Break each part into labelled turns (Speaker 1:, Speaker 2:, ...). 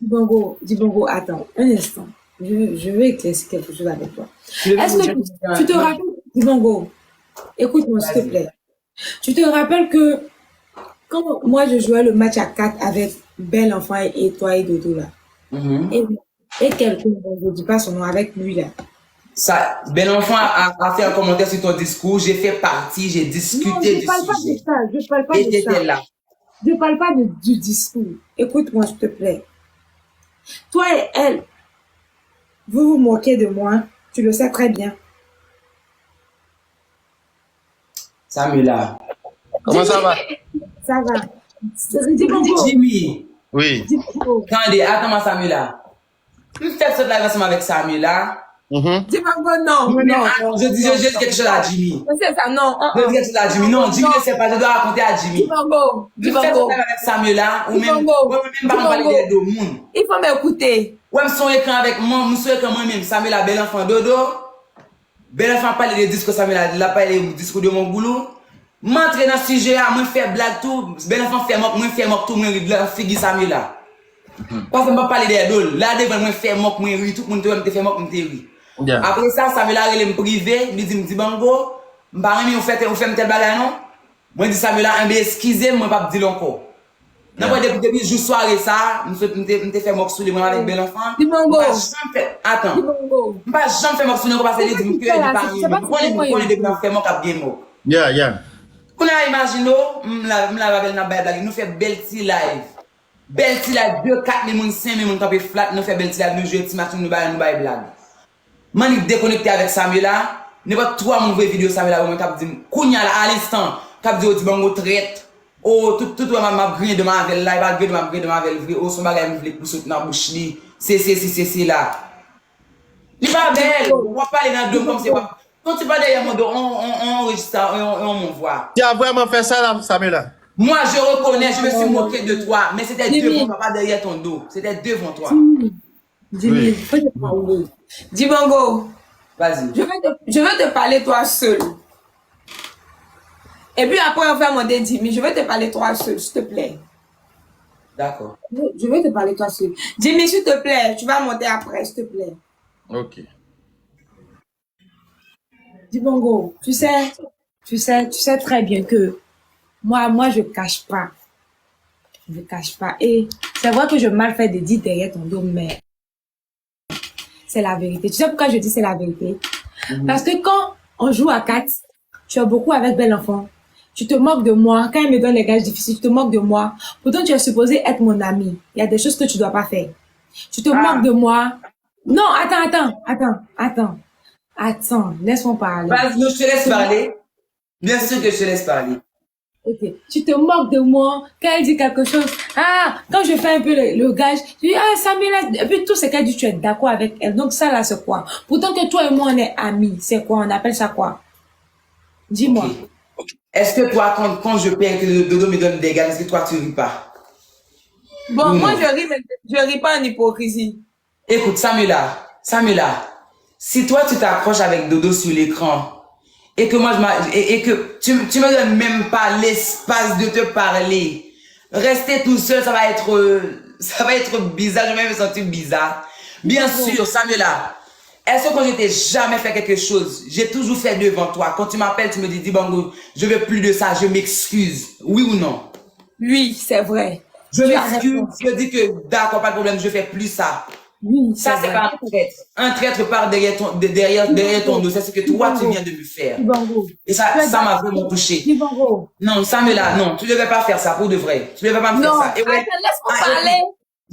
Speaker 1: Dibongo, attends, un instant. Je veux éclaircir quelque chose avec toi. Est-ce que tu te rappelles, Dibongo, écoute-moi s'il te plaît. Tu te rappelles que quand moi je jouais le match à 4 avec Bel Enfant et toi et Dodo là, et, et quelqu'un, je ne dis pas son nom, avec lui là.
Speaker 2: Ça, Bel Enfant a fait un commentaire sur ton discours, j'ai fait partie, j'ai discuté du sujet.
Speaker 1: Je parle pas de ça.
Speaker 2: Là.
Speaker 1: Je parle pas du discours. Écoute-moi s'il te plaît. Toi et elle, vous vous moquez de moi, tu le sais très bien.
Speaker 2: Samuela.
Speaker 3: Comment ça va?
Speaker 1: Ça va.
Speaker 2: Jimmy.
Speaker 3: Oui.
Speaker 2: Attends-moi, Samuela. Tu fais ce live ensemble avec Samuela.
Speaker 1: Dis-moi non.
Speaker 2: Je dis quelque chose à Jimmy.
Speaker 1: C'est ça, non.
Speaker 2: Je dis quelque chose à Jimmy. Non, Jimmy ne sait pas, je dois raconter à Jimmy. Tu fais ce live avec Samuela, ou même pas parler de monde.
Speaker 1: Il faut m'écouter.
Speaker 2: Ouais, je suis écran avec moi, je suis écran moi-même, Samuela, Bel Enfant Dodo. Bel Enfant parle de discours Samuela, il a parlé du discours de mon boulot. M'entre dans ce sujet, moi faire blague tout, Bel Enfant fait moque, moi faire moque tout, moi figure Samuela. Parce que je parle de dol, là devant moi faire moque, moi ri, tout le monde te fait moque, moi te ri. Après ça, Samuela il me privé, il dit bango, m'pa remis on fait tel bagage non. Moi dit Samuela, excusez moi pas dire encore. Non, depuis jour soirée ça, me fait moque sur les moi avec Bel Enfant. Attends. Pas jamais fait moque sur les parce que dit que il pas. On est depuis fait moque à bien moque.
Speaker 3: Yeah.
Speaker 2: On a imaginé, nous fait belle petit live. Belle petit live, 2, 4 000, 5 000, on flat, nous fait belle petit live, nous jouons petit match, nous baillons blague. Man, il déconnecté avec Samuela, ne pas 3 mon vidéo Samuela, on t'a dit, Kounya à l'instant, t'a dit, bon, traite. Oh, tout m'a grillé de ma live, grillé de ma vrai, oh, son bagage me voulait pour sauter dans la bouche, c'est là. Il va belle, on va parler dans le dos comme c'est pas. Quand tu vas derrière mon dos, on enregistre ça et on m'envoie.
Speaker 3: Tu as vraiment fait ça là, Samuela?
Speaker 2: Moi, je reconnais, je me suis moqué de toi, mais c'était devant toi, pas derrière ton dos. C'était devant toi.
Speaker 1: Jimmy, dis Bongo.
Speaker 2: Vas-y.
Speaker 1: Je veux te parler toi seul. Et puis après, on va demander Jimmy, je veux te parler toi seul, s'il te plaît.
Speaker 2: D'accord.
Speaker 1: Je veux te parler toi seul. Jimmy, s'il te plaît, tu vas monter après, s'il te plaît.
Speaker 3: Ok.
Speaker 1: Dis Bongo, tu sais très bien que moi, je cache pas. Je cache pas. Et c'est vrai que je mal fait de dire derrière ton dos, mais c'est la vérité. Tu sais pourquoi je dis c'est la vérité? Parce que quand on joue à 4, tu es beaucoup avec Bel Enfant. Tu te moques de moi. Quand il me donne les gages difficiles, tu te moques de moi. Pourtant, tu es supposé être mon ami. Il y a des choses que tu dois pas faire. Tu te moques de moi. Non, attends, laisse-moi parler.
Speaker 2: Vas-y, je te laisse parler. Bien sûr que je te laisse parler.
Speaker 1: Ok, tu te moques de moi quand elle dit quelque chose. Ah, quand je fais un peu le gage, tu dis, ah, Samuela, et puis tout ce qu'elle dit, tu es d'accord avec elle. Donc ça là, c'est quoi? Pourtant que toi et moi, on est amis. C'est quoi? On appelle ça quoi? Dis-moi.
Speaker 2: Okay. Est-ce que toi, quand je perds que le dodo me donne des gages, est-ce que toi, tu ris pas?
Speaker 1: Bon, moi, je ris, mais je ris pas en hypocrisie.
Speaker 2: Écoute, Samuela, si toi, tu t'approches avec dodo sur l'écran, et que moi, et que tu me donnes même pas l'espace de te parler, rester tout seul, ça va être bizarre, je vais me sentir bizarre. Bien sûr, Samuela, est-ce que quand je t'ai jamais fait quelque chose, j'ai toujours fait devant toi, quand tu m'appelles, tu me dis, Bongo, je veux plus de ça, je m'excuse, oui ou non?
Speaker 1: Oui, c'est vrai.
Speaker 2: Je m'excuse, je dis que d'accord, pas de problème, je fais plus ça.
Speaker 1: Oui,
Speaker 2: ça, c'est pas un traître. Un traître part derrière ton dos. C'est ce que toi, tu viens de me faire. Et ça m'a vraiment touché. Non, Samuela, non, tu ne devais pas faire ça pour de vrai. Tu ne devais pas me faire ça.
Speaker 1: Et ouais, laisse-moi parler.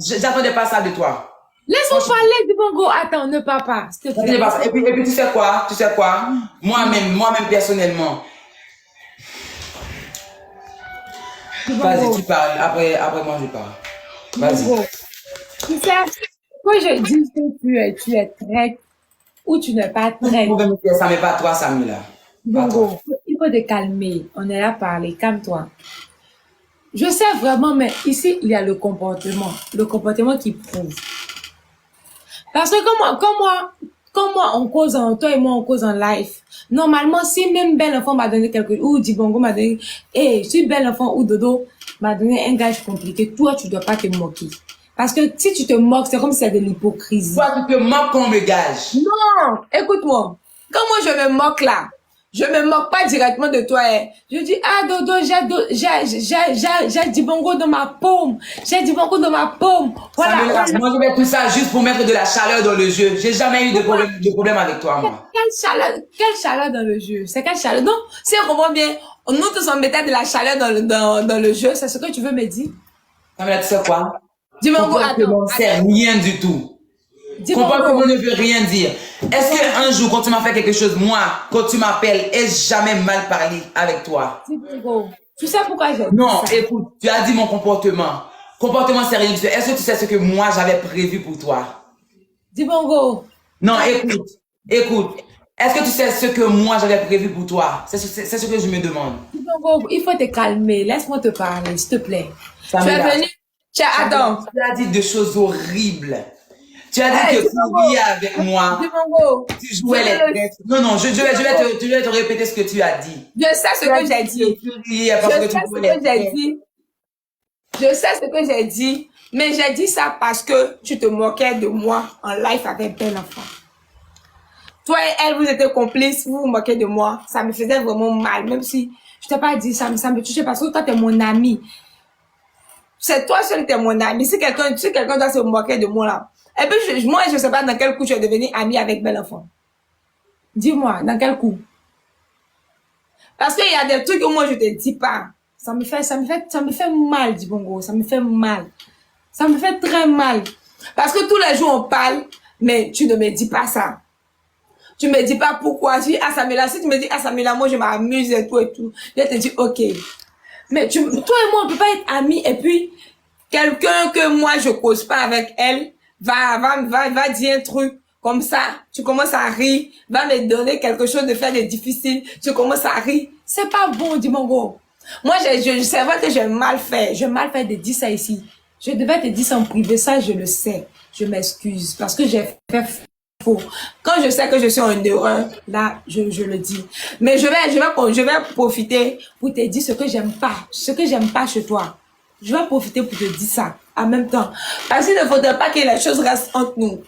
Speaker 2: J'attendais pas ça de toi.
Speaker 1: Laisse-moi parler, Dibongo. Attends, ne pars pas.
Speaker 2: Et puis, tu sais quoi? Moi-même, personnellement. Vas-y, tu parles. Après, moi, je parle. Vas-y.
Speaker 1: Tu sais, quand je dis que tu es traître ou tu n'es pas traître.
Speaker 2: Ça n'est pas toi, Samuela.
Speaker 1: Bongo, il faut te calmer. On est là à parler. Calme-toi. Je sais vraiment, mais ici, il y a le comportement qui prouve. Parce que comme moi, on cause toi et moi, on cause en live. Normalement, si même Bel Enfant m'a donné quelque chose, ou Dibongo m'a donné, si Bel Enfant ou Dodo m'a donné un gage compliqué, toi, tu dois pas te moquer. Parce que si tu te moques, c'est comme si c'est de l'hypocrisie.
Speaker 2: Toi, tu te moques qu'on me gage.
Speaker 1: Non, écoute-moi. Quand moi je me moque là, je me moque pas directement de toi. Hein. Je dis, ah Dodo, j'ai du bongo dans ma paume. J'ai du bongo dans ma paume. Voilà.
Speaker 2: Moi, je mets tout ça juste pour mettre de la chaleur dans le jeu. J'ai jamais eu de problème avec toi, moi.
Speaker 1: Quelle chaleur dans le jeu? C'est quelle chaleur? Non, si on comprend bien, nous tous on mettait de la chaleur dans le jeu. C'est ce que tu veux me dire?
Speaker 2: Samela, tu sais quoi?
Speaker 1: Du bongo, attends.
Speaker 2: C'est rien du tout. Comportement ne veut rien dire. Est-ce qu'un jour, quand tu m'as fait quelque chose, moi, quand tu m'appelles, ai-je jamais mal parlé avec toi?
Speaker 1: Tu sais pourquoi j'ai dit
Speaker 2: Non,
Speaker 1: ça?
Speaker 2: écoute, tu as dit mon comportement. Comportement, c'est rien du tout. Est-ce que tu sais ce que moi, j'avais prévu pour toi?
Speaker 1: Dis bongo.
Speaker 2: Non, écoute. Est-ce que tu sais ce que moi, j'avais prévu pour toi? C'est ce que je me demande.
Speaker 1: Dis bongo, il faut te calmer. Laisse-moi te parler, s'il te plaît.
Speaker 2: Samela,
Speaker 1: Tu es venu... Attends.
Speaker 2: Tu as dit des choses horribles. Tu as dit que tu riais avec moi. Tu jouais les têtes. Non, je vais te répéter ce que tu as dit.
Speaker 1: Je sais ce que j'ai dit. Je sais ce que j'ai dit. Mais j'ai dit ça parce que tu te moquais de moi en live avec Belle Enfant. Toi et elle, vous étiez complices, vous vous moquez de moi. Ça me faisait vraiment mal. Même si je t'ai pas dit ça, me touchait parce que toi, tu es mon ami. C'est toi seul qui es mon ami. Si quelqu'un doit se moquer de moi là. Et puis, moi, je sais pas dans quel coup je vais devenir amie avec Belle Enfant. Dis-moi, dans quel coup? Parce qu'il y a des trucs que moi, je te dis pas. Ça me fait mal, Dibongo. Ça me fait mal. Ça me fait très mal. Parce que tous les jours, on parle, mais tu ne me dis pas ça. Tu me dis pas pourquoi. Tu dis, ah, Samela, si tu me dis, ah, Samela, moi, je m'amuse et tout et tout. Je te dis, ok. Mais toi et moi, on peut pas être amis. Et puis, quelqu'un que moi, je cause pas avec elle, va dire un truc comme ça, tu commences à rire, va me donner quelque chose de faire de difficile, tu commences à rire. C'est pas bon, Dimongo. Moi, c'est vrai que j'ai mal fait de dire ça ici. Je devais te dire ça en privé, ça, je le sais. Je m'excuse parce que j'ai fait faux. Quand je sais que je suis en erreur, là, je le dis. Mais je vais profiter pour te dire ce que j'aime pas chez toi. Je vais profiter pour te dire ça en même temps. Parce qu'il ne faudrait pas que les choses restent entre nous.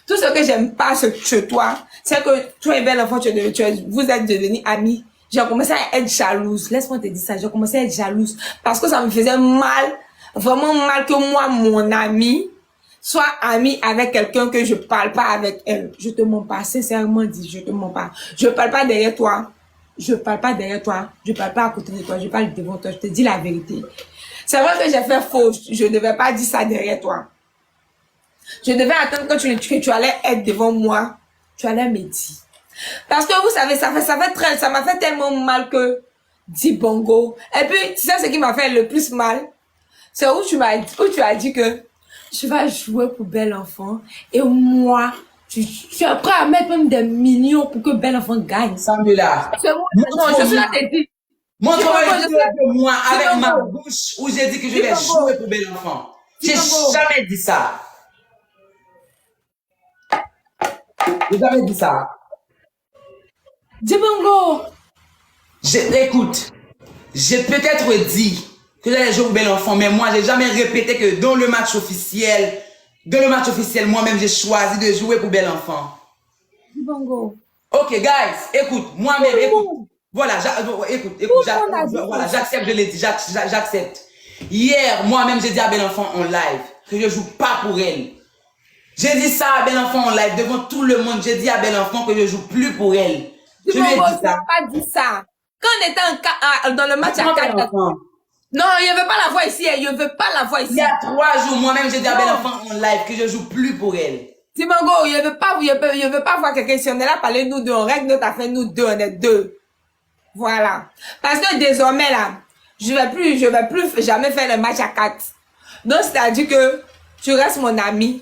Speaker 1: Tout ce que j'aime pas chez toi, c'est que toi et Belle Enfant, vous êtes devenus amis. J'ai commencé à être jalouse. Laisse-moi te dire ça. J'ai commencé à être jalouse. Parce que ça me faisait mal, vraiment mal que moi, mon ami, soit ami avec quelqu'un que je parle pas avec elle. Je te mens pas. Sincèrement dit, je te mens pas. Je parle pas derrière toi. Je parle pas à côté de toi. Je parle devant toi. Je te dis la vérité. C'est vrai que j'ai fait faux. Je ne devais pas dire ça derrière toi. Je devais attendre que tu allais être devant moi. Tu allais me dire. Parce que vous savez, ça m'a fait tellement mal que Dibongo. Et puis, tu sais ce qui m'a fait le plus mal? C'est où tu as dit que tu vas jouer pour Belle Enfant. Et moi, tu es prêt à mettre même des millions pour que Belle Enfant gagne.
Speaker 2: Samela.
Speaker 1: Non, je suis là, t'es dit.
Speaker 2: Montre-moi une vidéo de moi avec ma bouche où j'ai dit que je vais jouer pour Belle Enfant. J'ai jamais dit ça. J'ai jamais dit ça.
Speaker 1: Dibongo.
Speaker 2: Écoute, j'ai peut-être dit que j'allais jouer pour Belle Enfant, mais moi, j'ai jamais répété que dans le match officiel, moi-même, j'ai choisi de jouer pour Belle Enfant.
Speaker 1: Dibongo.
Speaker 2: Ok, guys, écoute, moi-même, écoute. Voilà, j'accepte, je l'ai dit, j'accepte. Hier, moi-même, j'ai dit à Belle Enfant en live que je joue pas pour elle. J'ai dit ça à Belle Enfant en live devant tout le monde. J'ai dit à Belle Enfant que je joue plus pour elle. Je lui ai dit ça.
Speaker 1: Pas dit ça. Quand on était dans le match à 4. Non, il ne veut pas la voir ici. Il ne veut pas la voir ici.
Speaker 2: Il y a 3 jours, moi-même, j'ai dit à Belle Enfant en live que je joue plus pour elle.
Speaker 1: Dimongo, il ne veut pas voir quelqu'un. Si on est là, parler nous deux, on règle notre affaire, nous deux, on est deux. Voilà. Parce que désormais, là, je vais plus jamais faire le match à 4. Donc, c'est-à-dire que tu restes mon ami.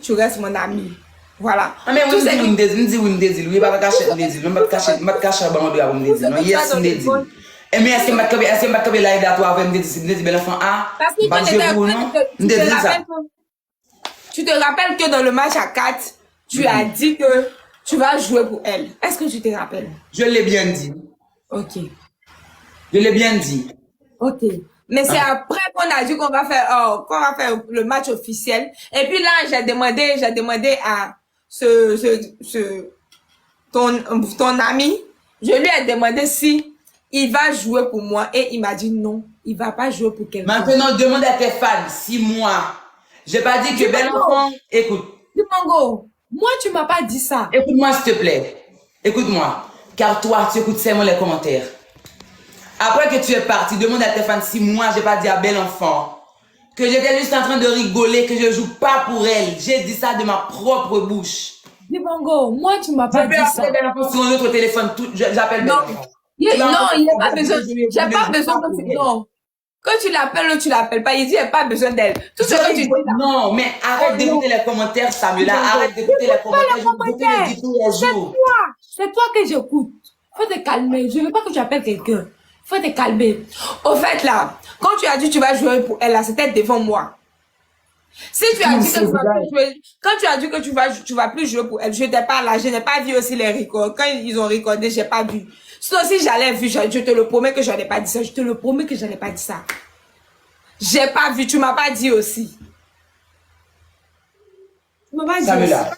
Speaker 1: Voilà.
Speaker 2: Ah, mais oui, oui, pas cacher et mais est-ce que je là à toi avec me Belle Enfant ah
Speaker 1: parce tu te rappelles que dans le match à 4, tu as dit que tu vas jouer pour elle. Est-ce que tu te rappelles?
Speaker 2: Je l'ai bien dit.
Speaker 1: Ok.
Speaker 2: Je l'ai bien dit.
Speaker 1: Ok. Mais c'est après qu'on on a dit qu'on va faire le match officiel. Et puis là, j'ai demandé à ton ami, je lui ai demandé si il va jouer pour moi et il m'a dit non, il va pas jouer pour quelqu'un.
Speaker 2: Maintenant, demande à tes fans, 6 mois. J'ai pas dit que bel enfant, écoute.
Speaker 1: Dibango, moi tu m'as pas dit ça.
Speaker 2: Écoute-moi s'il te plaît. Écoute-moi. Car toi, tu écoutes seulement les commentaires. Après que tu es parti, demande à tes fans si moi, j'ai pas dit à bel enfant que j'étais juste en train de rigoler, que je joue pas pour elle. J'ai dit ça de ma propre bouche.
Speaker 1: Dibango, moi tu m'as pas dit ça.
Speaker 2: Je peux appeler bel enfant sur un autre téléphone. J'appelle bel enfant.
Speaker 1: Non, il n'y a pas besoin. J'ai pas besoin que tu... Non. Quand tu l'appelles ou tu l'appelles pas, il dit il n'y a pas besoin d'elle. Tout ce que tu dis là.
Speaker 2: Non, mais arrête d'écouter les commentaires, Samuela. Arrête d'écouter les commentaires.
Speaker 1: C'est toi que j'écoute. Faut te calmer. Je veux pas que tu appelles quelqu'un. Faut te calmer. Au fait, là, quand tu as dit que tu vas jouer pour elle, là, c'était devant moi. Si tu as dit que tu vas plus jouer, quand tu as dit que tu vas plus jouer pour elle, je n'étais pas là, je n'ai pas vu aussi les records. Quand ils ont recordé, j'ai pas vu. Sinon, si j'allais vu, je te le promets que je n'ai pas dit ça. Je te le promets que je n'ai pas dit ça. J'ai pas vu, tu m'as pas dit aussi. Tu m'as pas dit
Speaker 2: Samuela,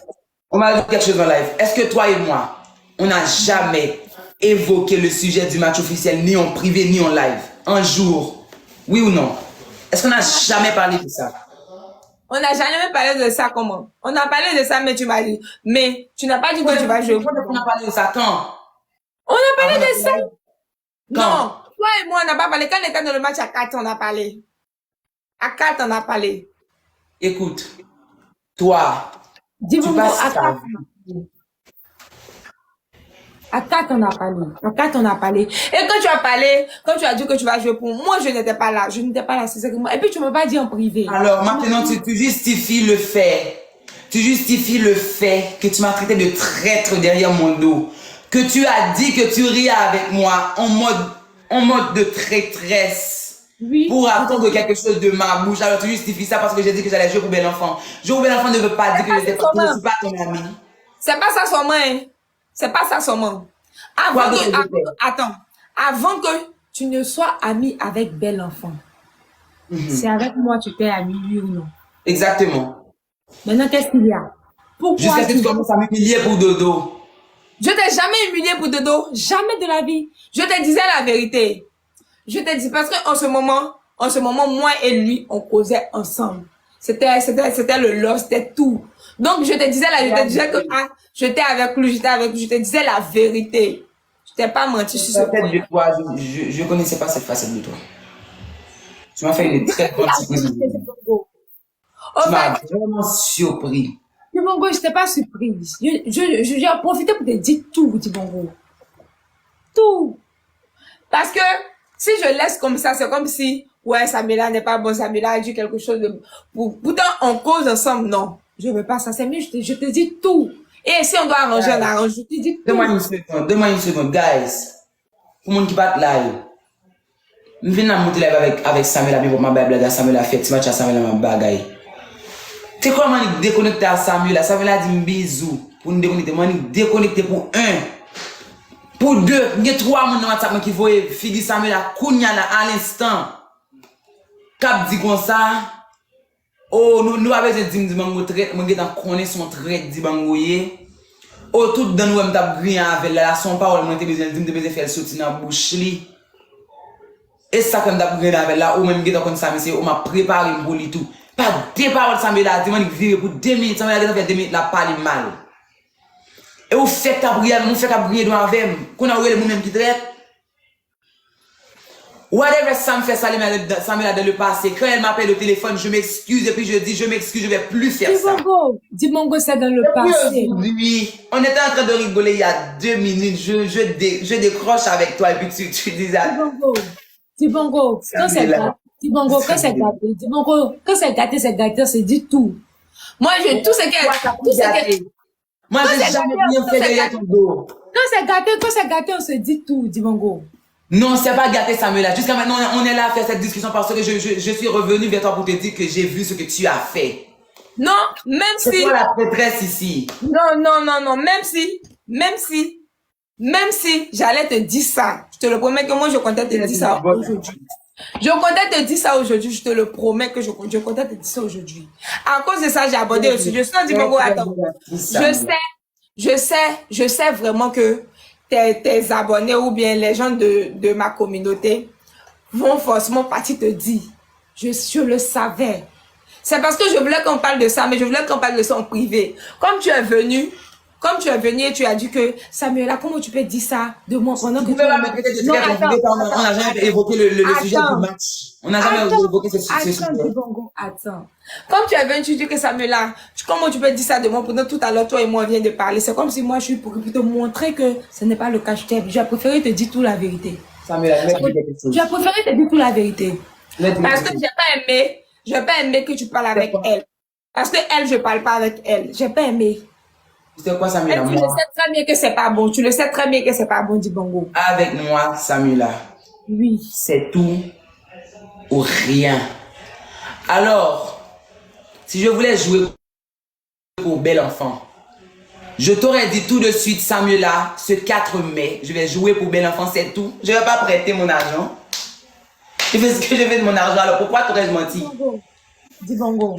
Speaker 2: on m'a dit quelque chose en live. Est-ce que toi et moi, on n'a jamais évoqué le sujet du match officiel, ni en privé, ni en live? Un jour, oui ou non? Est-ce qu'on n'a jamais parlé de ça?
Speaker 1: On n'a jamais parlé de ça, comment? On a parlé de ça, mais tu m'as dit. Mais tu n'as pas dit que tu vas jouer.
Speaker 2: On a parlé de ça quand?
Speaker 1: On a parlé de ça.
Speaker 2: Quand?
Speaker 1: Non, toi et moi, on n'a pas parlé. Quand on était dans le match à 4, on a parlé. À 4, on a parlé.
Speaker 2: Écoute, toi,
Speaker 1: Dis-moi, à 4. À 4, on a parlé. À 4, on a parlé. Et quand tu as parlé, quand tu as dit que tu vas jouer pour moi, je n'étais pas là. Je n'étais pas là, c'est ça que moi. Et puis, tu ne m'as pas dit en privé.
Speaker 2: Alors, maintenant, tu justifies le fait. Tu justifies le fait que tu m'as traité de traître derrière mon dos. Que tu as dit que tu riais avec moi en mode de traîtresse.
Speaker 1: Oui.
Speaker 2: Pour attendre quelque chose de ma bouche. Alors, tu justifies ça parce que j'ai dit que j'allais jouer pour bel enfant. Jouer pour bel enfant ne veut pas dire que je suis pas ton ami.
Speaker 1: C'est pas ça seulement, hein. C'est pas ça seulement. Attends. Avant que tu ne sois ami avec bel enfant, c'est avec moi tu t'es ami, oui ou non?
Speaker 2: Exactement.
Speaker 1: Maintenant, qu'est-ce qu'il y a? Pourquoi
Speaker 2: jusqu'à ce que tu commences à m'humilier pour dodo.
Speaker 1: Je t'ai jamais humilié pour dodo. Jamais de la vie. Je te disais la vérité. Je te dis parce qu'en ce moment, moi et lui, on causait ensemble. C'était le love, c'était tout. Donc, je te disais je te disais que, j'étais avec lui, je te disais la vérité. Je t'ai pas menti sur ce point.
Speaker 2: De toi, je connaissais pas cette facette de toi. Tu m'as fait une très bonne surprise. Tu m'as vraiment surpris.
Speaker 1: Dibongo, je t'ai pas surprise. J'ai profité pour te dire tout, Dibongo. Tout. Parce que, si je laisse comme ça, c'est comme si, ouais, Samuela n'est pas bon, Samuela a dit quelque chose de... Pourtant, on cause ensemble, non. Je veux pas ça, c'est mieux, je te dis tout. Et si on doit arranger, on arrange, je te dis tout.
Speaker 2: Donne-moi une seconde, guys. Pour le monde qui bat là, je viens de monter live avec Samuela, mais pour ma blague à Samuela, fait petit match à Samuela, ma bagaille. Tu sais comment on déconnecté à Samuela? Samuela dit bisous. Pour nous déconnecter, moi, on déconnecté pour 1. Pour 2, il y a 3 personnes dans WhatsApp qui voient Fidi Samuela Kounya à l'instant. Cap dit comme ça. Oh, nous avons besoin de dire Dibango traite, moi je connais son traite Dibango yé. Oh, tout dans nous, m't'a brillé avec la son parole, moi besoin de faire sortir dans bouche li. Et ça comme m't'a brillé avec là, ou même qui comme ça, monsieur, on m'a préparé pour lui tout. Pas deux paroles Samuela, dis-moi virer pour 2 minutes, Samuela fait 2 minutes la parler mal. Et vous faites ta briller, nous fait ta briller devant avec, qu'on a oué le même qui traite. Whatever Sam fait Samuela dans le passé, quand elle m'appelle au téléphone, je m'excuse et puis je dis je m'excuse, je vais plus faire ça.
Speaker 1: Dibango, c'est dans le passé.
Speaker 2: Oui, on était en train de rigoler il y a 2 minutes, je décroche avec toi et puis tu disais...
Speaker 1: Dibango, quand c'est gâté, Dibango, quand c'est gâté, Dibango, quand c'est gâté, c'est dit tout. Moi, tout ce qu'elle...
Speaker 2: Moi, j'ai jamais bien fait derrière ton dos.
Speaker 1: Quand c'est gâté, on se dit tout, Dibango.
Speaker 2: Non, c'est pas gâté, Samuela. Jusqu'à maintenant, on est là à faire cette discussion parce que je suis revenu vers toi pour te dire que j'ai vu ce que tu as fait.
Speaker 1: Non, même si...
Speaker 2: C'est toi la prêtresse ici.
Speaker 1: Non, même si j'allais te dire ça, je te le promets que moi, je comptais te dire ça aujourd'hui. Je comptais te dire ça aujourd'hui, je te le promets que je comptais te dire ça aujourd'hui. À cause de ça, j'ai abordé le sujet. Je suis dit, Bongo, attends. Je sais vraiment que tes abonnés ou bien les gens de ma communauté vont forcément partir te dire. Je le savais. C'est parce que je voulais qu'on parle de ça, mais je voulais qu'on parle de ça en privé. Comme tu es venu et tu as dit que Samuela, comment tu peux dire ça de moi pendant que
Speaker 2: tu peux pas me traiter de traître en privé quand on n'a jamais évoqué le sujet du match. On n'a jamais évoqué ce sujet.
Speaker 1: Attends. Comme tu es venu, tu dis que Samuela, comment tu peux dire ça de moi pendant tout à l'heure, toi et moi on vient de parler. C'est comme si moi je suis pour te montrer que ce n'est pas le cas. J'ai préféré te dire toute la vérité.
Speaker 2: Samuela, je vais te dire quelque chose.
Speaker 1: J'ai préféré te dire toute la vérité. Parce que j'ai pas aimé que tu parles avec elle. Parce que elle, je parle pas avec elle. J'ai pas aimé.
Speaker 2: C'est quoi, Samuela?
Speaker 1: Tu le sais très bien que c'est pas bon. Tu le sais très bien que c'est pas bon, dit Bongo.
Speaker 2: Avec moi, Samuela.
Speaker 1: Oui.
Speaker 2: C'est tout ou rien. Alors, si je voulais jouer pour bel enfant, je t'aurais dit tout de suite, Samuela, ce 4 mai, je vais jouer pour bel enfant, c'est tout. Je ne vais pas prêter mon argent. Je fais ce que je veux de mon argent, alors pourquoi t'aurais-je menti?
Speaker 1: Dis Bongo.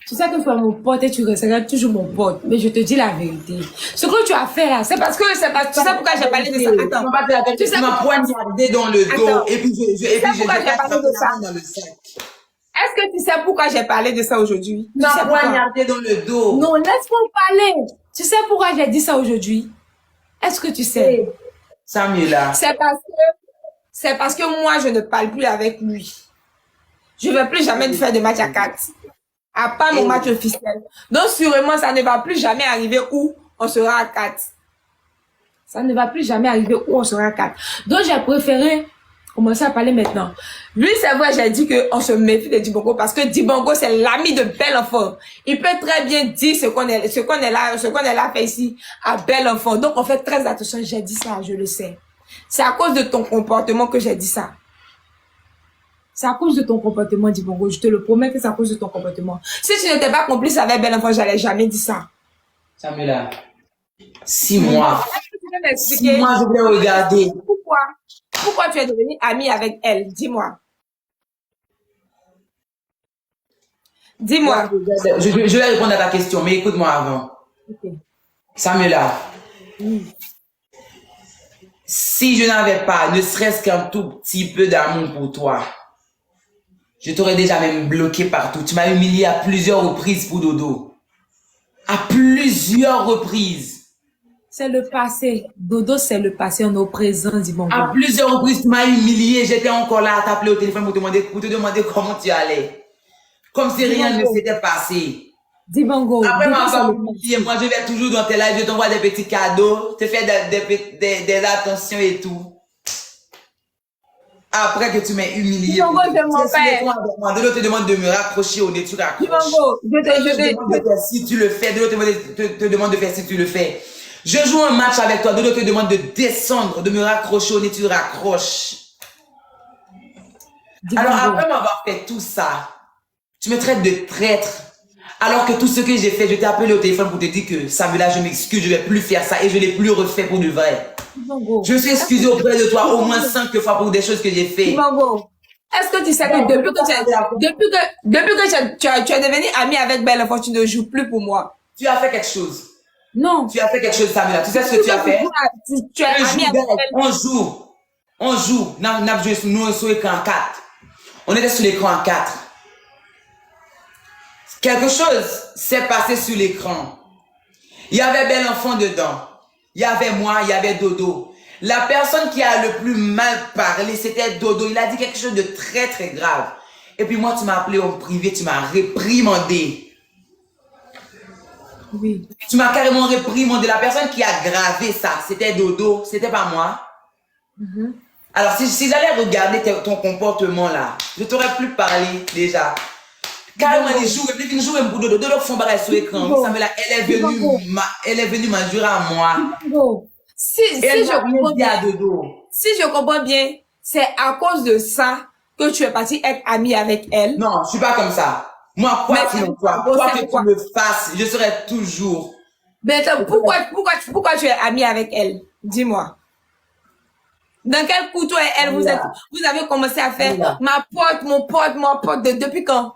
Speaker 1: Tu sais que tu es mon pote et tu resteras toujours mon pote, mais je te dis la vérité. Ce que tu as fait là, c'est parce que tu sais pourquoi j'ai parlé de ça. Attends.
Speaker 2: Tu m'as poignardé dans le dos et puis j'ai parlé de ça dans le sac.
Speaker 1: Est-ce que tu sais pourquoi j'ai parlé de ça aujourd'hui?
Speaker 2: Tu m'as poignardé dans le dos.
Speaker 1: Non, laisse-moi parler. Tu sais pourquoi j'ai dit ça aujourd'hui? Est-ce que tu sais?
Speaker 2: Samuela.
Speaker 1: C'est parce que moi, je ne parle plus avec lui. Je ne vais plus jamais faire de match à 4. À part mon match officiel. Donc, sûrement, ça ne va plus jamais arriver où on sera à 4. Ça ne va plus jamais arriver où on sera à 4. Donc, j'ai préféré commencer à parler maintenant. Lui, c'est vrai, j'ai dit qu'on se méfie de Dibongo parce que Dibongo, c'est l'ami de Bel Enfant. Il peut très bien dire ce qu'on a fait ici à Bel Enfant. Donc, on fait très attention. J'ai dit ça, je le sais. C'est à cause de ton comportement que j'ai dit ça. C'est à cause de ton comportement, Dibongo. Je te le promets que c'est à cause de ton comportement. Si tu n'étais pas complice avec Bel Enfant, j'allais jamais dire ça.
Speaker 2: Samuela, 6 mois. 6 mois, je vais regarder.
Speaker 1: Pourquoi tu es devenu ami avec elle? Dis-moi. Dis-moi.
Speaker 2: Je vais répondre à ta question, mais écoute-moi avant.
Speaker 1: Okay.
Speaker 2: Samuela, si je n'avais pas, ne serait-ce qu'un tout petit peu d'amour pour toi, je t'aurais déjà même bloqué partout. Tu m'as humilié à plusieurs reprises pour Dodo. À plusieurs reprises.
Speaker 1: C'est le passé. Dodo, c'est le passé. On est au présent, Dibongo.
Speaker 2: À plusieurs reprises, tu m'as humilié. J'étais encore là à t'appeler au téléphone pour te demander comment tu allais. Comme si rien ne s'était passé.
Speaker 1: Dibongo.
Speaker 2: Après m'avoir humilié, moi je vais toujours dans tes lives, je t'envoie des petits cadeaux, te fais des attentions et tout. Après que tu m'aies humilié.
Speaker 1: Dibongo, je m'en fais.
Speaker 2: De l'autre te demande de me raccrocher au nez, tu raccroches.
Speaker 1: Dibongo, je
Speaker 2: demande de faire si tu le fais, de l'autre te demande de faire si tu le fais. Je joue un match avec toi, de l'autre te demande de descendre, de me raccrocher au nez, tu raccroches. Alors après m'avoir fait tout ça, tu me traites de traître. Alors que tout ce que j'ai fait, je t'ai appelé au téléphone pour te dire que Samuela, je m'excuse, je ne vais plus faire ça et je ne l'ai plus refait pour de vrai.
Speaker 1: Dibongo.
Speaker 2: Je me suis excusé auprès de toi au moins 5 fois pour des choses que j'ai fait.
Speaker 1: Dibongo, est-ce que tu sais que depuis que tu es devenu ami avec Bel Enfant, tu ne joues plus pour moi?
Speaker 2: Tu as fait quelque chose.
Speaker 1: Non.
Speaker 2: Tu as fait quelque chose, Samuela. Tu sais ce que tu as fait?
Speaker 1: Tu es ami avec Bel
Speaker 2: Enfant. On joue. Nous avons joué sur l'écran 4. On était sur l'écran 4. Quelque chose s'est passé sur l'écran. Il y avait Bel Enfant dedans. Il y avait moi, il y avait Dodo. La personne qui a le plus mal parlé, c'était Dodo. Il a dit quelque chose de très très grave. Et puis moi, tu m'as appelé en privé, tu m'as réprimandé.
Speaker 1: Oui.
Speaker 2: Tu m'as carrément réprimandé. La personne qui a gravé ça, c'était Dodo, c'était pas moi. Alors si j'allais regarder ton comportement là, je t'aurais plus parlé déjà. Carrément, les jours, les jours, pour Dodo font barrer sur l'écran. Elle est venue m'injurer à moi.
Speaker 1: Si je comprends bien, c'est à cause de ça que tu es parti être ami avec elle.
Speaker 2: Non, je suis pas comme ça. Moi, quoi que tu me fasses, je serai toujours.
Speaker 1: Mais pourquoi tu es ami avec elle? Dis-moi. Dans quel couteau elle vous avez commencé à faire ma pote, mon pote, depuis quand?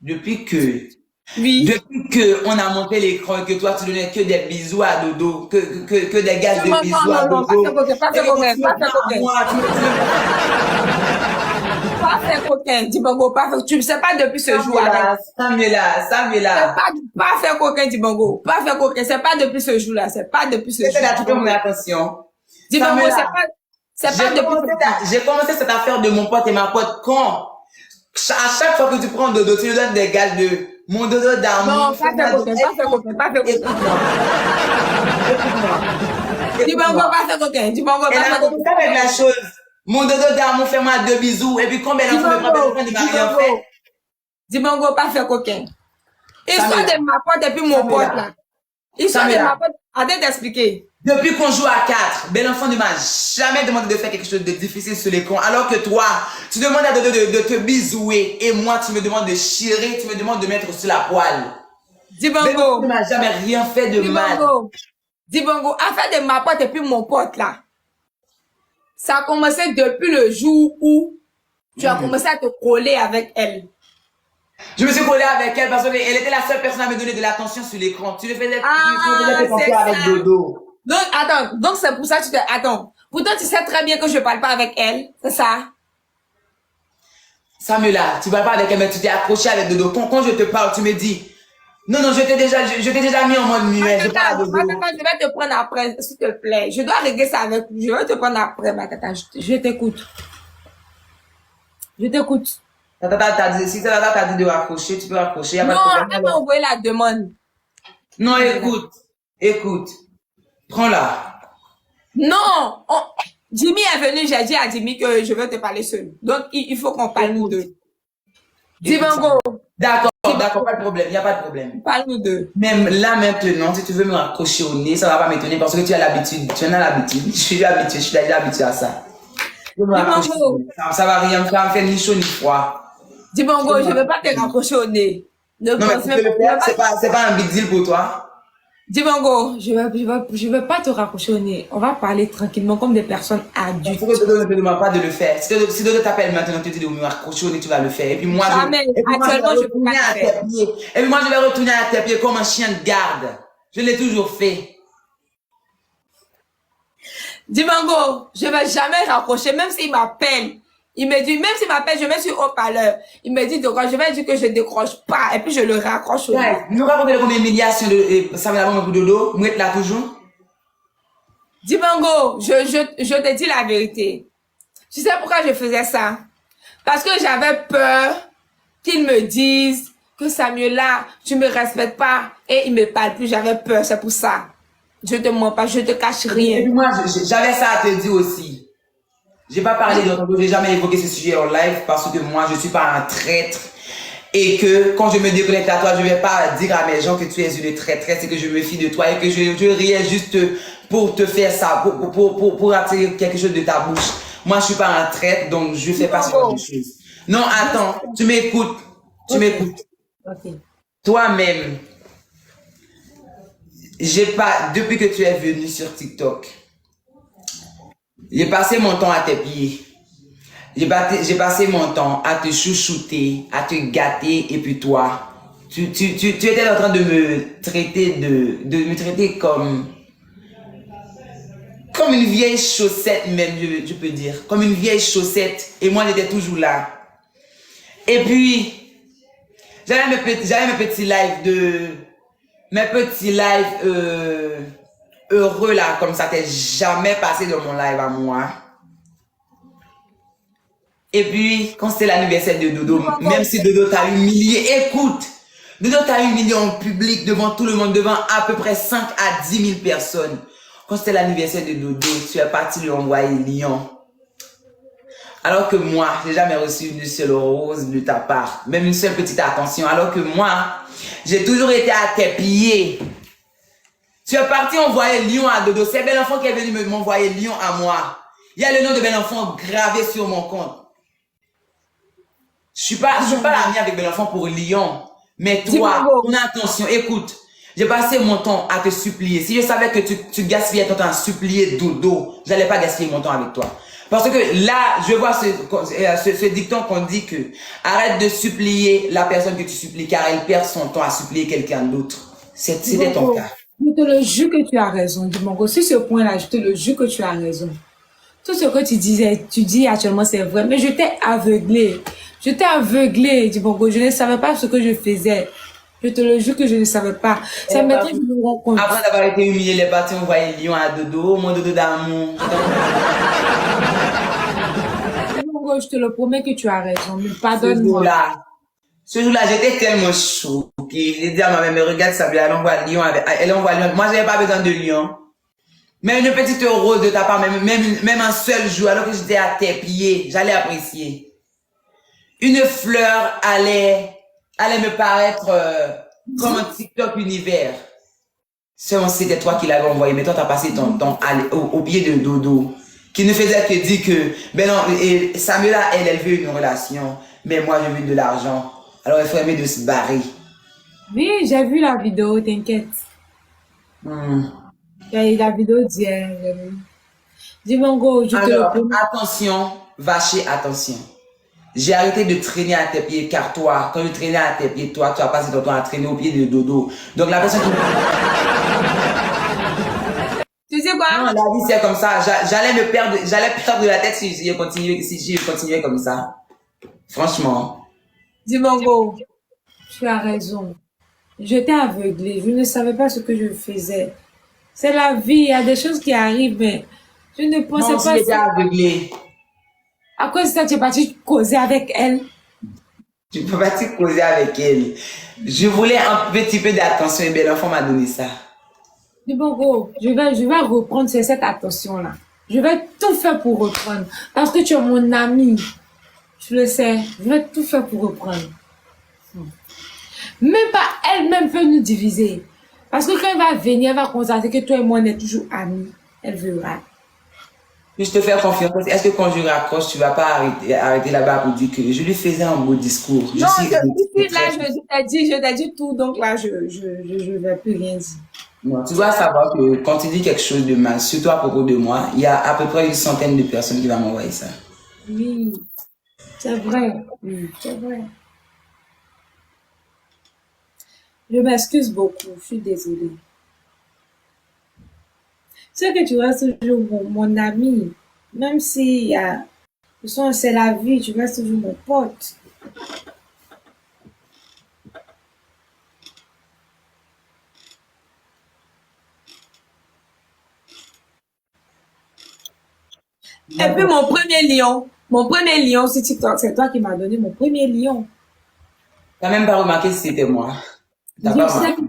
Speaker 2: Depuis que
Speaker 1: Oui.
Speaker 2: Depuis que on a monté l'écran et que toi tu donnais que des bisous à Dodo, que des gages de bisous à
Speaker 1: Non,
Speaker 2: Dodo.
Speaker 1: pas faire coquin. Pas faire coquin, Dibango, pas faire, tu ne sais pas depuis ce jour.
Speaker 2: Samuela.
Speaker 1: Pas faire coquin, Dibango. Pas faire coquin, c'est pas depuis ce jour-là, c'est pas depuis ce jour.
Speaker 2: C'est là, tu mon attention.
Speaker 1: Dibango, c'est pas depuis
Speaker 2: J'ai commencé cette affaire de mon pote et ma pote quand? À chaque fois que tu prends Dodo, tu lui donnes des gages de mon Dodo d'amour.
Speaker 1: Non, pas faire coquin. Dibango, pas faire coquin. Dibango, pas faire coquin.
Speaker 2: Avec la chose. Mon Dodo d'amour, fais-moi 2 bisous. Et puis combien d'enfants me prend il m'a rien fait?
Speaker 1: Dibango, pas faire coquin. Ils sont de ma pote et puis mon pote là. Ils sont de ma pote. Arrête d'expliquer.
Speaker 2: Depuis qu'on joue à 4, bel enfant ne m'a jamais demandé de faire quelque chose de difficile sur l'écran. Alors que toi, tu demandes à Dodo de te bisouer. Et moi, tu me demandes de chirer, tu me demandes de mettre sur la poêle.
Speaker 1: Dibango.
Speaker 2: Tu ne m'as jamais rien fait de mal.
Speaker 1: Dibango, affaire de ma pote et puis mon pote là. Ça a commencé depuis le jour où tu as commencé à te coller avec elle.
Speaker 2: Je me suis collé avec elle parce qu'elle était la seule personne à me donner de l'attention sur l'écran. Tu le faisais, tu faisais avec Dodo.
Speaker 1: Donc, attends, donc c'est pour ça que tu te... Attends, pourtant tu sais très bien que je parle pas avec elle, c'est ça?
Speaker 2: Samuela, tu parles pas avec elle, mais tu t'es accroché avec Dodo. Quand je te parle, tu me dis, non, je t'ai déjà mis en mode muet. Je parle à Dodo.
Speaker 1: Je vais te prendre après, s'il te plaît. Je dois régler ça avec lui. Je vais te prendre après, Makata. Je t'écoute. Je t'écoute.
Speaker 2: Si Tata t'a dit de raccrocher, tu peux raccrocher.
Speaker 1: Non, elle m'a envoyé la demande.
Speaker 2: Non, écoute. Prends-la.
Speaker 1: Non, Jimmy est venu, j'ai dit à Jimmy que je veux te parler seul. Donc, il faut qu'on parle nous deux. Dibango.
Speaker 2: D'accord, pas de problème, il n'y a pas de problème.
Speaker 1: Parle-nous deux.
Speaker 2: Même là, maintenant, si tu veux me raccrocher au nez, ça va pas m'étonner parce que tu as l'habitude. Tu en as l'habitude. Je suis déjà habitué à ça.
Speaker 1: Dibango.
Speaker 2: Ça va rien me faire, me faire ni chaud ni froid.
Speaker 1: Dibango, je ne veux pas te raccrocher au nez.
Speaker 2: Non, mais tu peux le faire, c'est pas un big deal pour toi.
Speaker 1: Dibango, je veux pas te raccrocher au nez. On va parler tranquillement comme des personnes adultes.
Speaker 2: Pourquoi Dodo ne te demande pas de le faire? Si Dodo t'appelle maintenant, tu te dis de me raccrocher au nez, tu vas le faire. Et puis moi,
Speaker 1: actuellement, je peux pas le faire.
Speaker 2: Et puis moi, je vais retourner à tes pieds comme un chien de garde. Je l'ai toujours fait.
Speaker 1: Dibango, je vais jamais raccrocher, même s'il m'appelle. Il me dit, même s'il m'appelle, je mets sur haut-parleur. Il me dit, je vais dire que je décroche pas. Et puis je le raccroche au nez.
Speaker 2: Nous racontons combien d'humiliations ça va avoir pour Dodo. Moi, là toujours.
Speaker 1: Dibango, je te dis la vérité. Tu sais pourquoi je faisais ça? Parce que j'avais peur qu'ils me disent que Samuela, tu me respectes pas et il me parle plus. J'avais peur, c'est pour ça. Je te mens pas, je te cache rien.
Speaker 2: Et puis moi, j'avais ça à te dire aussi. J'ai pas parlé de ton dos, j'ai jamais évoqué ce sujet en live parce que moi, je suis pas un traître. Et que quand je me déconnecte à toi, je vais pas dire à mes gens que tu es une traîtresse et que je me fie de toi et que je riais juste pour te faire ça, pour attirer quelque chose de ta bouche. Moi, je suis pas un traître, donc je fais pas ce genre de choses. Non, attends, tu m'écoutes. Tu m'écoutes.
Speaker 1: Okay.
Speaker 2: Toi-même, depuis que tu es venu sur TikTok, j'ai passé mon temps à tes pieds. J'ai passé mon temps à te chouchouter, à te gâter, et puis toi, tu étais en train de me traiter comme une vieille chaussette même, je peux dire. Comme une vieille chaussette, et moi j'étais toujours là. Et puis, j'avais mes petits lives heureux là, comme ça t'est jamais passé dans mon live à moi. Et puis, quand c'était l'anniversaire de Dodo, même si Dodo t'a humilié, écoute, Dodo t'a humilié en public devant tout le monde, devant à peu près 5 à 10 000 personnes. Quand c'était l'anniversaire de Dodo, tu es parti lui envoyer Lyon. Alors que moi, j'ai jamais reçu une seule rose de ta part, même une seule petite attention. Alors que moi, j'ai toujours été à tes pieds. Tu es parti envoyer Lyon à Dodo. C'est Bel Enfant qui est venu m'envoyer Lyon à moi. Il y a le nom de Bel Enfant gravé sur mon compte. Je suis pas l'ami avec Bel Enfant pour Lyon. Mais toi, ton attention, écoute. J'ai passé mon temps à te supplier. Si je savais que tu gaspillais ton temps à supplier Dodo, j'allais pas gaspiller mon temps avec toi. Parce que là, je vois ce dicton qu'on dit que arrête de supplier la personne que tu supplies car elle perd son temps à supplier quelqu'un d'autre. C'était ton
Speaker 1: Dibongo,
Speaker 2: cas.
Speaker 1: je te le jure que tu as raison, Dibongo. Sur ce point-là, je te le jure que tu as raison. Tout ce que tu disais, tu dis actuellement, c'est vrai. Mais je t'ai aveuglé. Je t'ai aveuglé, Dibongo. Je ne savais pas ce que je faisais. Je te le jure que je ne savais pas. C'est maintenant que je me rends compte.
Speaker 2: Après d'avoir été humilié, les parties ont envoyé Lyon à Dodo, mon Dodo d'amour.
Speaker 1: Dibongo, je te le promets que tu as raison. Mais
Speaker 2: Ce
Speaker 1: pardonne-moi.
Speaker 2: jour-là, j'étais tellement choquée. J'ai dit à ma mère, mais regarde ça, elle envoie Lyon elle envoie Lyon. Moi, j'avais pas besoin de Lyon. Mais une petite rose de ta part, même un seul jour, alors que j'étais à tes pieds, j'allais apprécier. Une fleur allait me paraître comme un TikTok univers. Seulement c'était toi qui l'avais envoyé, mais toi t'as passé ton temps au pied de Dodo, qui ne faisait que dire que, ben non, et Samuela, elle veut une relation, mais moi je veux de l'argent. Alors il faut aimer de se barrer.
Speaker 1: Oui, j'ai vu la vidéo, t'inquiète. J'ai eu la vidéo d'hier. J'ai vu. Dibongo, je te le
Speaker 2: Alors,
Speaker 1: promets.
Speaker 2: attention, vacher, attention. J'ai arrêté de traîner à tes pieds, car toi, quand je traînais à tes pieds, toi, tu as passé ton temps à traîner au pied de Dodo. Donc la personne qui...
Speaker 1: Tu sais
Speaker 2: Non,
Speaker 1: quoi?
Speaker 2: la vie c'est comme ça. J'allais perdre la tête si je continuais comme ça. Franchement.
Speaker 1: Dibongo, tu as raison. Je t'ai aveuglé. Je ne savais pas ce que je faisais. C'est la vie. Il y a des choses qui arrivent, mais je ne pensais
Speaker 2: Non, si
Speaker 1: pas.
Speaker 2: j'étais aveuglé,
Speaker 1: À cause de ça, tu es parti causer avec elle.
Speaker 2: tu peux pas te causer avec elle. Je voulais un petit peu d'attention et bien l'enfant m'a donné ça.
Speaker 1: Dibongo, je vais reprendre cette attention-là. Je vais tout faire pour reprendre. Parce que tu es mon ami. Tu le sais. Je vais tout faire pour reprendre. Même pas elle-même peut nous diviser. Parce que quand elle va venir, elle va constater que toi et moi, on est toujours amis. Elle verra.
Speaker 2: Puis je te fais confiance. Est-ce que quand je raccroche, tu vas pas arrêter là-bas pour dire que je lui faisais un beau discours.
Speaker 1: Non, ici, là, je t'ai dit tout, donc là, je vais plus rien dire.
Speaker 2: Non, tu dois savoir que quand tu dis quelque chose de mal, surtout à propos de moi, il y a à peu près une centaine de personnes qui vont m'envoyer ça.
Speaker 1: Oui, c'est vrai. Oui, c'est vrai. Je m'excuse beaucoup, je suis désolée. C'est que tu restes toujours mon ami. Même si c'est la vie, tu restes toujours mon pote. Et puis mon premier lion sur TikTok, c'est toi qui m'as donné mon premier lion.
Speaker 2: T'as même pas remarqué si c'était moi. T'as
Speaker 1: Je
Speaker 2: pas
Speaker 1: sais,
Speaker 2: remarqué.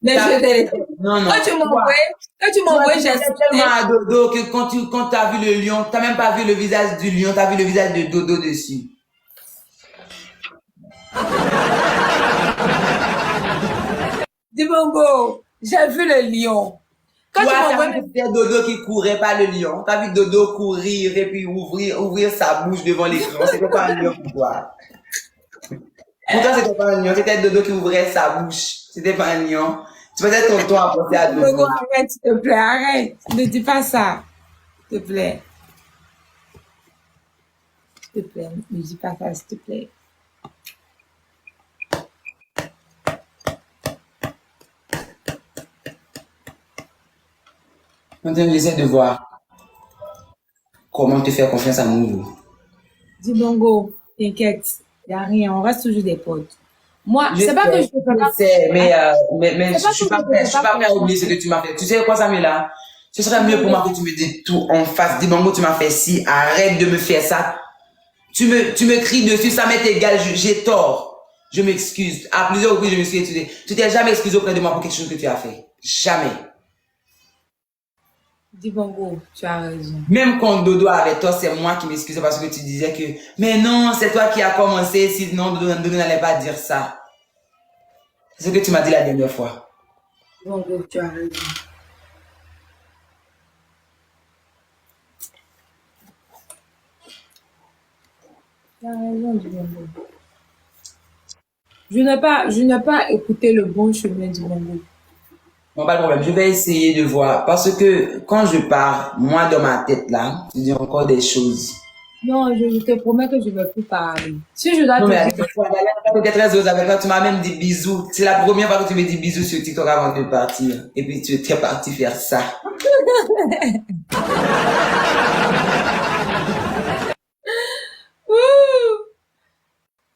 Speaker 1: mais je t'ai...
Speaker 2: Non, non.
Speaker 1: Quand tu m'envoies, j'ai
Speaker 2: C'était tellement à Dodo que quand t'as vu le lion, t'as même pas vu le visage du lion, t'as vu le visage de Dodo dessus.
Speaker 1: Dibongo, j'ai vu le lion. Quand tu
Speaker 2: Toi, t'as
Speaker 1: m'envoies
Speaker 2: vu que c'était Dodo qui courait, pas le lion. T'as vu Dodo courir et puis ouvrir sa bouche devant l'écran. C'était pas un lion pour toi. Pour toi, c'était pas un lion. C'était Dodo qui ouvrait sa bouche. C'était pas un lion. Tu faisais ton temps à penser à
Speaker 1: Dibongo,
Speaker 2: Dodo.
Speaker 1: arrête, s'il te plaît, arrête. Ne dis pas ça. S'il te plaît. S'il te plaît, ne dis pas ça, s'il te plaît.
Speaker 2: Maintenant, j'essaie de voir comment te faire confiance à nouveau.
Speaker 1: Dibongo, t'inquiète. Il n'y a rien, on reste toujours des potes. Moi, c'est pas que je te fais pas.
Speaker 2: sais, mais
Speaker 1: C'est pas
Speaker 2: je suis
Speaker 1: que
Speaker 2: pas
Speaker 1: je te
Speaker 2: prêt,
Speaker 1: fais
Speaker 2: je suis
Speaker 1: pas
Speaker 2: pas prêt à oublier ce que tu m'as fait. Tu sais quoi, Samuela? Ce serait mieux pour moi que tu me dises tout en face. Dis, Bango, tu m'as fait ci, arrête de me faire ça. Tu me cries dessus, ça m'est égal, j'ai tort. Je m'excuse. À plusieurs reprises, je me suis excusé. Tu t'es jamais excusé auprès de moi pour quelque chose que tu as fait. Jamais.
Speaker 1: Dibongo, tu as raison.
Speaker 2: Même quand Dodo avait tort, c'est moi qui m'excusais parce que tu disais que, mais non, c'est toi qui as commencé, sinon Dodo n'allait pas dire ça. C'est ce que tu m'as dit la dernière fois.
Speaker 1: Dibongo, tu as raison. Tu as raison, Dibongo. Je n'ai pas écouté le bon chemin, Dibongo.
Speaker 2: Non, pas de problème. Je vais essayer de voir. Parce que quand je pars, moi, dans ma tête, là, je dis encore des choses.
Speaker 1: Non, je te promets que je ne vais plus parler. Si je dois
Speaker 2: Non,
Speaker 1: te
Speaker 2: mais à
Speaker 1: dire,
Speaker 2: chaque fois, j'étais très heureuse avec toi. Tu m'as même dit bisous. C'est la première fois que tu me dis bisous sur TikTok avant de partir. Et puis, tu étais parti faire ça.
Speaker 1: ouh,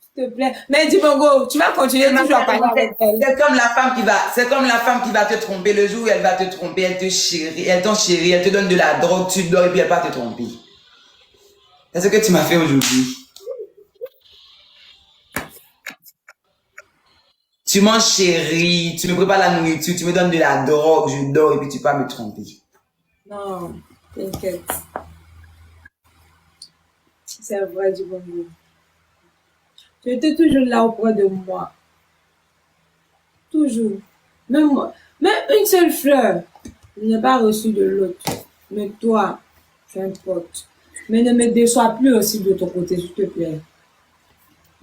Speaker 1: s'il te plaît. Mais dis Bongo, tu vas continuer toujours à parler avec elle.
Speaker 2: C'est comme la femme qui va, c'est comme la femme qui va te tromper le jour où elle va te tromper, elle te chérit, elle t'enchérit, elle te donne de la drogue, tu dors et puis elle va te tromper. C'est ce que tu m'as fait aujourd'hui. Tu m'enchéris, tu me prépares la nourriture, tu me donnes de la drogue, je dors et puis tu vas me tromper.
Speaker 1: Non, t'inquiète. C'est vrai du Bongo. Tu étais toujours là auprès de moi. Toujours. Même moi. Même une seule fleur. Je n'ai pas reçu de l'autre. Mais toi, tu es un pote. Mais ne me déçois plus aussi de ton côté, s'il te plaît.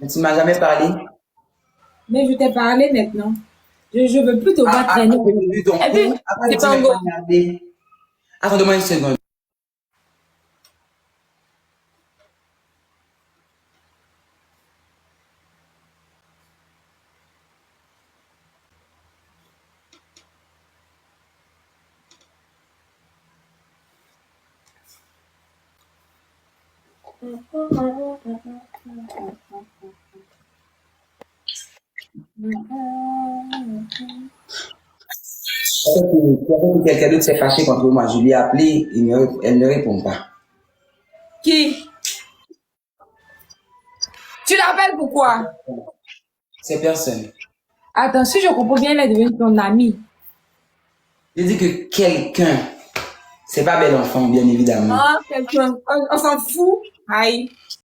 Speaker 2: Mais tu m'as jamais parlé.
Speaker 1: Mais je t'ai parlé maintenant. Je veux plus te voir traîner.
Speaker 2: Après, j'ai vu ton
Speaker 1: Et puis,
Speaker 2: cou. Après,
Speaker 1: c'est
Speaker 2: tu m'as
Speaker 1: Bongo.
Speaker 2: regardé. Attends-moi une seconde. Quelqu'un d'autre s'est fâché contre moi. Je lui ai appelé, elle ne répond pas.
Speaker 1: Qui? Tu l'appelles pourquoi?
Speaker 2: C'est personne.
Speaker 1: Attends, si je comprends bien, elle est devenue ton amie.
Speaker 2: Je dis que quelqu'un, c'est pas bel enfant, bien évidemment.
Speaker 1: Ah, quelqu'un. On s'en fout. Aïe.